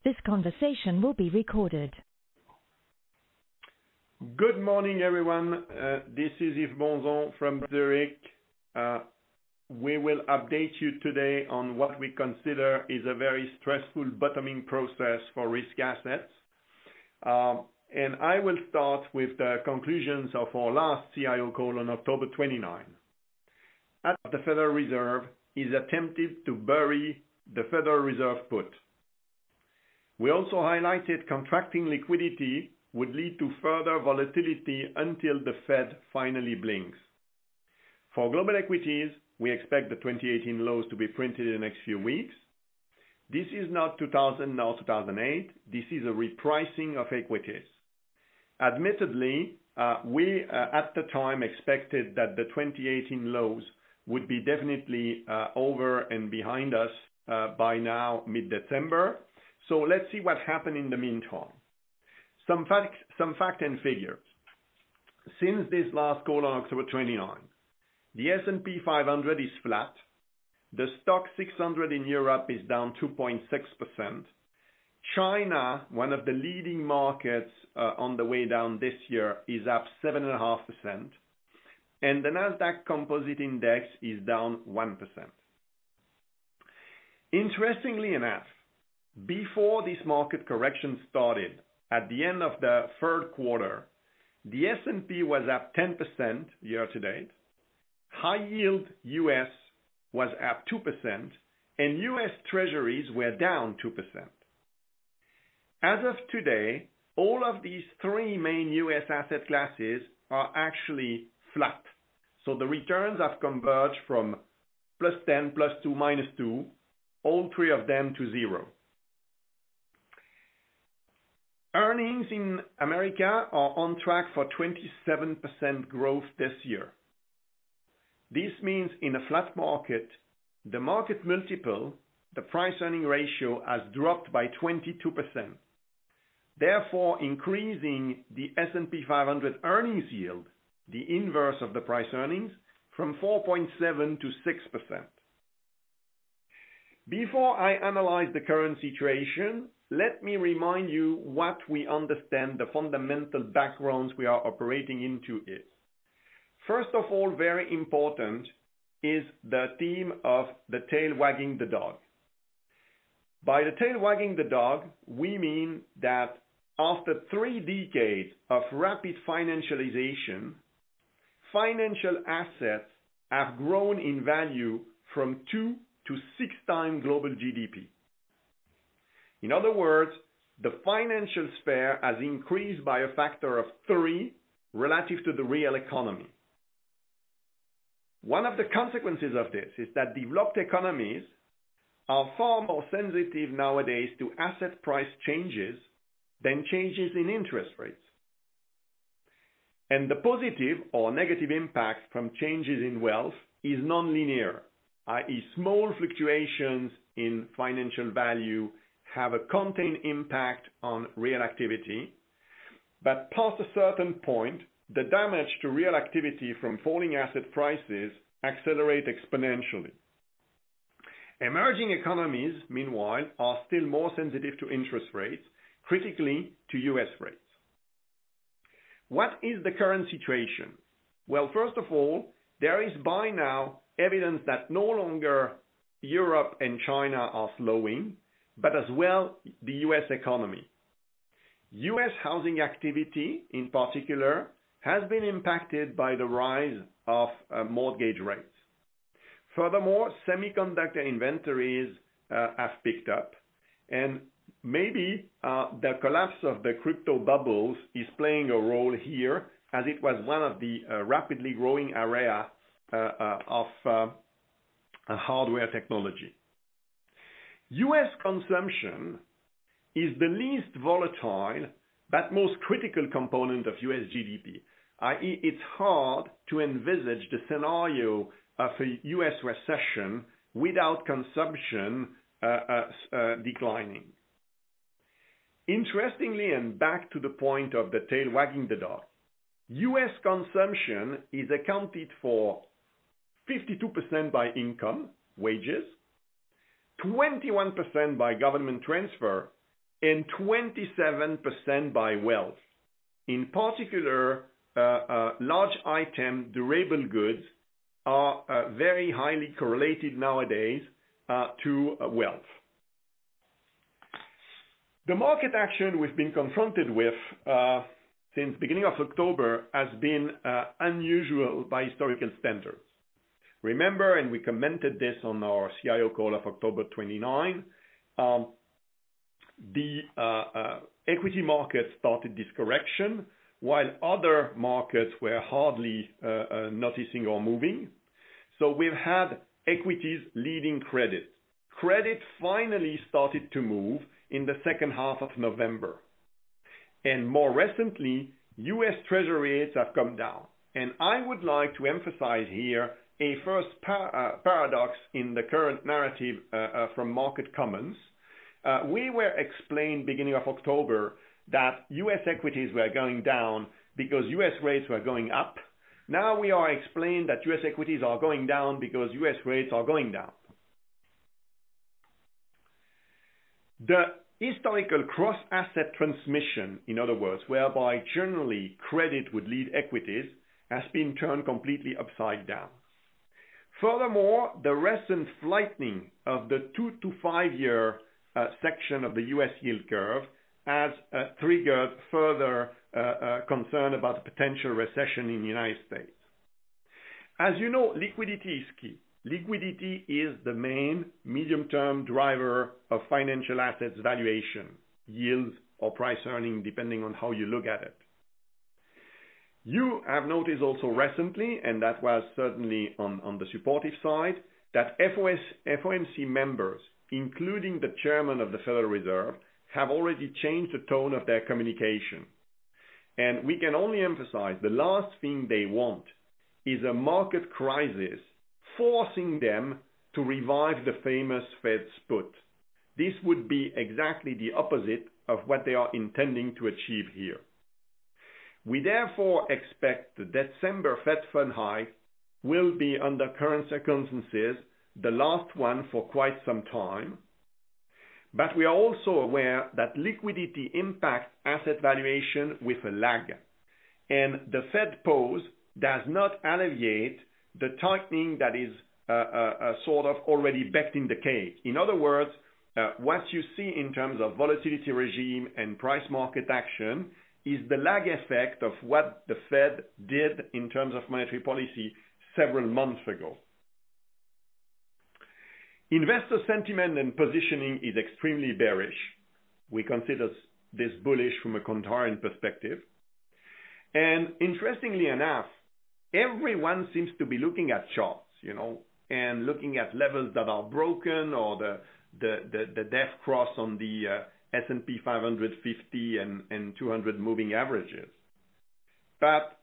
This conversation will be recorded. Good morning, everyone. This is Yves Bonzon from Zurich. We will update you today on what we consider is a very stressful bottoming process for risk assets. And I will start with the conclusions of our last CIO call on October 29. As the Federal Reserve is attempted to bury the Federal Reserve put. We also highlighted contracting liquidity would lead to further volatility until the Fed finally blinks. For global equities, we expect the 2018 lows to be printed in the next few weeks. This is not 2000 nor 2008. This is a repricing of equities. Admittedly, we at the time expected that the 2018 lows would be definitely over and behind us by now, mid-December. So let's see what happened in the meantime. Some fact and figures. Since this last call on October 29, the S&P 500 is flat. The stock 600 in Europe is down 2.6%. China, one of the leading markets on the way down this year, is up 7.5%. And the Nasdaq Composite Index is down 1%. Interestingly enough, before this market correction started, at the end of the third quarter, the S&P was up 10% year to date. High yield US was up 2%, and US Treasuries were down 2%. As of today, all of these three main US asset classes are actually flat. So the returns have converged from plus 10, plus 2, minus 2, all three of them to zero. Earnings in America are on track for 27% growth this year. This means in a flat market, the market multiple, the price-earning ratio, has dropped by 22%, therefore increasing the S&P 500 earnings yield, the inverse of the price earnings, from 4.7 to 6%. Before I analyze the current situation, let me remind you what we understand the fundamental backgrounds we are operating into is. First of all, very important is the theme of the tail wagging the dog. By the tail wagging the dog, we mean that after 3 decades of rapid financialization, financial assets have grown in value from 2 to 6 times global GDP. In other words, the financial sphere has increased by a factor of 3 relative to the real economy. One of the consequences of this is that developed economies are far more sensitive nowadays to asset price changes than changes in interest rates. And the positive or negative impact from changes in wealth is nonlinear, i.e. small fluctuations in financial value have a contained impact on real activity, but past a certain point, the damage to real activity from falling asset prices accelerate exponentially. Emerging economies, meanwhile, are still more sensitive to interest rates, critically to US rates. What is the current situation? Well, first of all, there is by now evidence that no longer Europe and China are slowing, but as well the US economy. US housing activity, in particular, has been impacted by the rise of mortgage rates. Furthermore, semiconductor inventories have picked up, and maybe the collapse of the crypto bubbles is playing a role here, as it was one of the rapidly growing area of hardware technology. US consumption is the least volatile but most critical component of US GDP, i.e. it's hard to envisage the scenario of a US recession without consumption declining. Interestingly, and back to the point of the tail wagging the dog, US consumption is accounted for 52% by income, wages, 21% by government transfer, and 27% by wealth. In particular, large item durable goods are very highly correlated nowadays to wealth. The market action we've been confronted with since beginning of October has been unusual by historical standards. Remember, and we commented this on our CIO call of October 29, the equity market started this correction while other markets were hardly noticing or moving. So we've had equities leading credit. Credit finally started to move in the second half of November. And more recently, U.S. Treasury rates have come down. And I would like to emphasize here a first paradox in the current narrative from market comments. We were explained beginning of October that U.S. equities were going down because U.S. rates were going up. Now we are explained that U.S. equities are going down because U.S. rates are going down. The historical cross-asset transmission, in other words, whereby generally credit would lead equities, has been turned completely upside down. Furthermore, the recent flattening of the 2 to 5 year section of the U.S. yield curve has triggered further concern about a potential recession in the United States. As you know, liquidity is key. Liquidity is the main medium-term driver of financial assets valuation, yield or price earning, depending on how you look at it. You have noticed also recently, and that was certainly on the supportive side, that FOMC members, including the chairman of the Federal Reserve, have already changed the tone of their communication. And we can only emphasize the last thing they want is a market crisis forcing them to revive the famous Fed's put. This would be exactly the opposite of what they are intending to achieve here. We therefore expect the December Fed fund hike will be, under current circumstances, the last one for quite some time. But we are also aware that liquidity impacts asset valuation with a lag. And the Fed pause does not alleviate the tightening that is sort of already baked in the cake. In other words, what you see in terms of volatility regime and price market action is the lag effect of what the Fed did in terms of monetary policy several months ago. Investor sentiment and positioning is extremely bearish. We consider this bullish from a contrarian perspective. And interestingly enough, everyone seems to be looking at charts, and looking at levels that are broken or the death cross on the S&P 500, 50 and 200 moving averages. But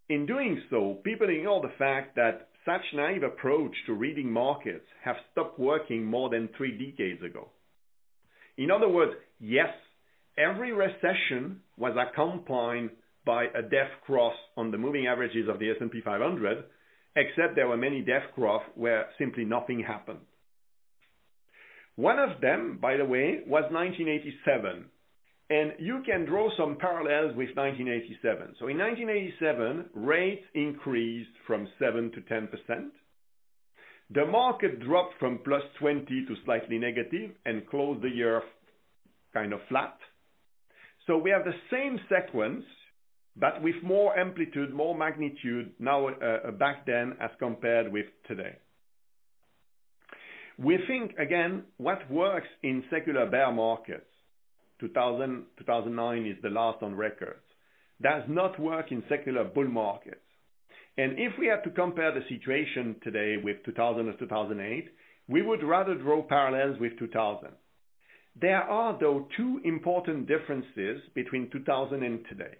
in doing so, people ignore the fact that such naive approach to reading markets have stopped working more than 3 decades ago. In other words, yes, every recession was accompanied by a death cross on the moving averages of the S&P 500, except there were many death crosses where simply nothing happened. One of them, by the way, was 1987. And you can draw some parallels with 1987. So in 1987, rates increased from 7 to 10%. The market dropped from plus 20 to slightly negative and closed the year kind of flat. So we have the same sequence, but with more amplitude, more magnitude now back then as compared with today. We think, again, what works in secular bear markets, 2000, 2009 is the last on record, does not work in secular bull markets. And if we had to compare the situation today with 2000 or 2008, we would rather draw parallels with 2000. There are, though, 2 important differences between 2000 and today.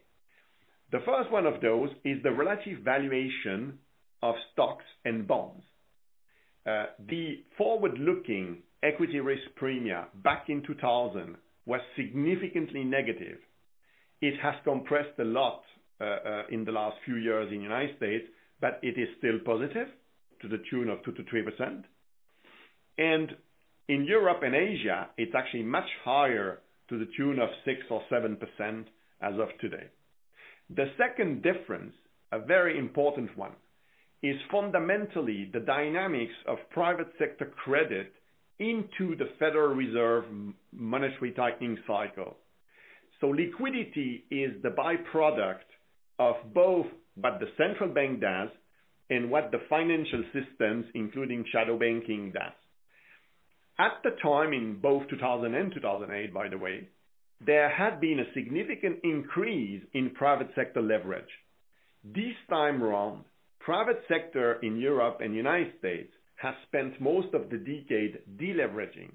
The first one of those is the relative valuation of stocks and bonds. The forward-looking equity risk premia back in 2000 was significantly negative. It has compressed a lot in the last few years in the United States, but it is still positive to the tune of 2 to 3%. And in Europe and Asia, it's actually much higher to the tune of 6 or 7% as of today. The second difference, a very important one, is fundamentally the dynamics of private sector credit into the Federal Reserve monetary tightening cycle. So liquidity is the byproduct of both what the central bank does and what the financial systems, including shadow banking, does. At the time, in both 2000 and 2008, by the way, there had been a significant increase in private sector leverage. This time around, private sector in Europe and United States has spent most of the decade deleveraging.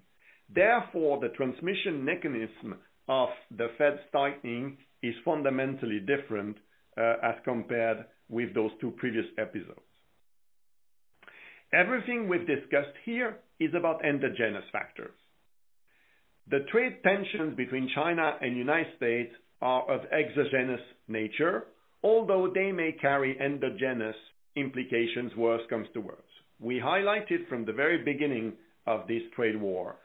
Therefore, the transmission mechanism of the Fed's tightening is fundamentally different as compared with those two previous episodes. Everything we've discussed here is about endogenous factors. The trade tensions between China and United States are of exogenous nature, although they may carry endogenous implications, worse comes to worse. We highlighted from the very beginning of this trade war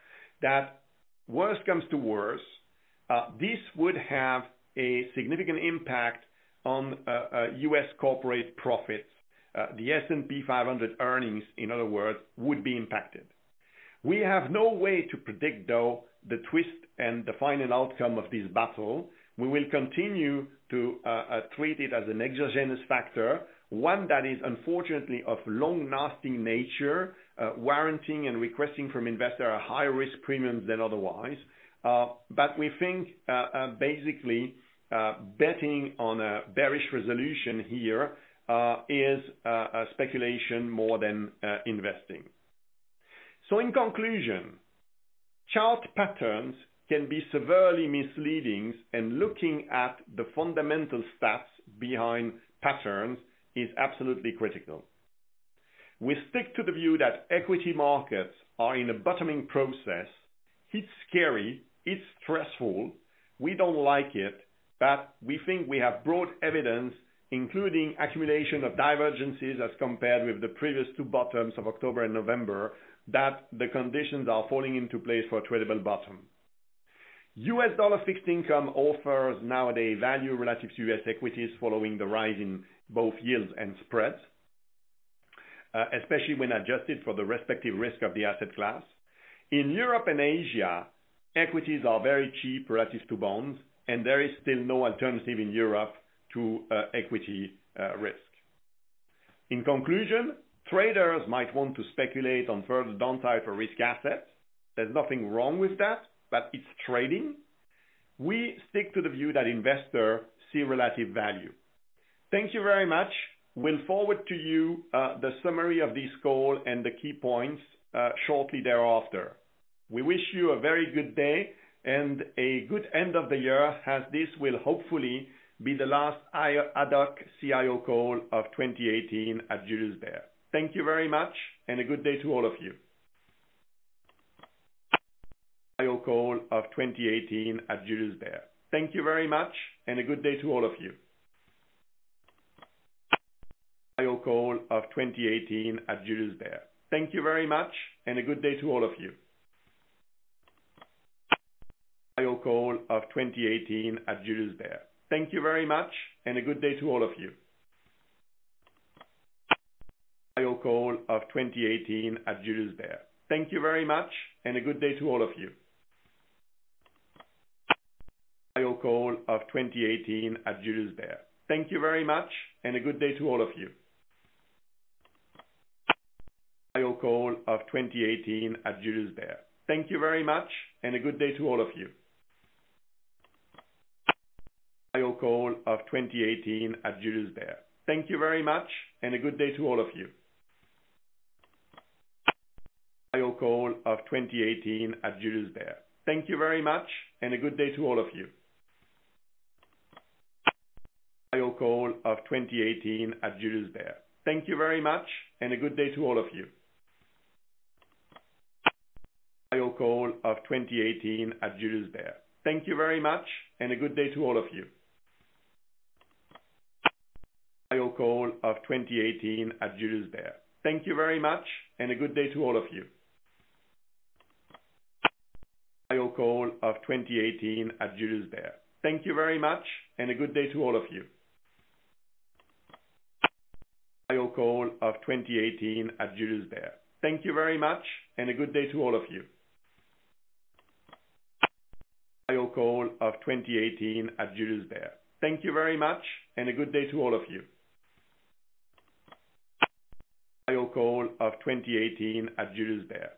that worse comes to worse, this would have a significant impact on U.S. corporate profits. The S&P 500 earnings, in other words, would be impacted. We have no way to predict, though, the twist and the final outcome of this battle. We will continue to treat it as an exogenous factor, one that is unfortunately of long-lasting nature, warranting and requesting from investors a higher risk premiums than otherwise. But we think basically betting on a bearish resolution here is a speculation more than investing. So in conclusion, chart patterns can be severely misleading, and looking at the fundamental stats behind patterns is absolutely critical. We stick to the view that equity markets are in a bottoming process. It's scary, it's stressful, we don't like it, but we think we have broad evidence, including accumulation of divergences as compared with the previous two bottoms of October and November, that the conditions are falling into place for a tradable bottom. US dollar fixed income offers nowadays value relative to US equities following the rise in both yields and spreads, especially when adjusted for the respective risk of the asset class. In Europe and Asia, equities are very cheap relative to bonds, and there is still no alternative in Europe to equity risk. In conclusion, traders might want to speculate on further downside for risk assets. There's nothing wrong with that, but it's trading. We stick to the view that investors see relative value. Thank you very much. We'll forward to you the summary of this call and the key points shortly thereafter. We wish you a very good day and a good end of the year, as this will hopefully be the last ad hoc CIO call of 2018 at Julius Baer. Thank you very much, and a good day to all of you. CIO call of 2018 at Julius Baer. Thank you very much, and a good day to all of you. CIO call of 2018 at Julius Baer. Thank you very much, and a good day to all of you. CIO call of 2018 at Julius Baer. Thank you very much, and a good day to all of you. CIO call of 2018 at Julius Baer. Thank you very much, and a good day to all of you. CIO call of 2018 at Julius Baer. Thank you very much, and a good day to all of you. CIO call of 2018 at Julius Baer. Thank you very much, and a good day to all of you. CIO call of 2018 at Julius Baer. Thank you very much, and a good day to all of you. CIO call of 2018 at Julius Baer. Thank you very much, and a good day to all of you. CIO call of 2018 at Julius Baer. Thank you very much, and a good day to all of you. CIO call of 2018 at Julius Baer. Thank you very much, and a good day to all of you. CIO call of 2018 at Julius Baer. Thank you very much, and a good day to all of you. CIO Call of 2018 at Julius Baer. Thank you very much, and a good day to all of you. CIO Call of 2018 at Julius Baer. Thank you very much, and a good day to all of you. CIO Call of 2018 at Julius Baer. Thank you very much, and a good day to all of you. CIO Call of 2018 at Julius Baer.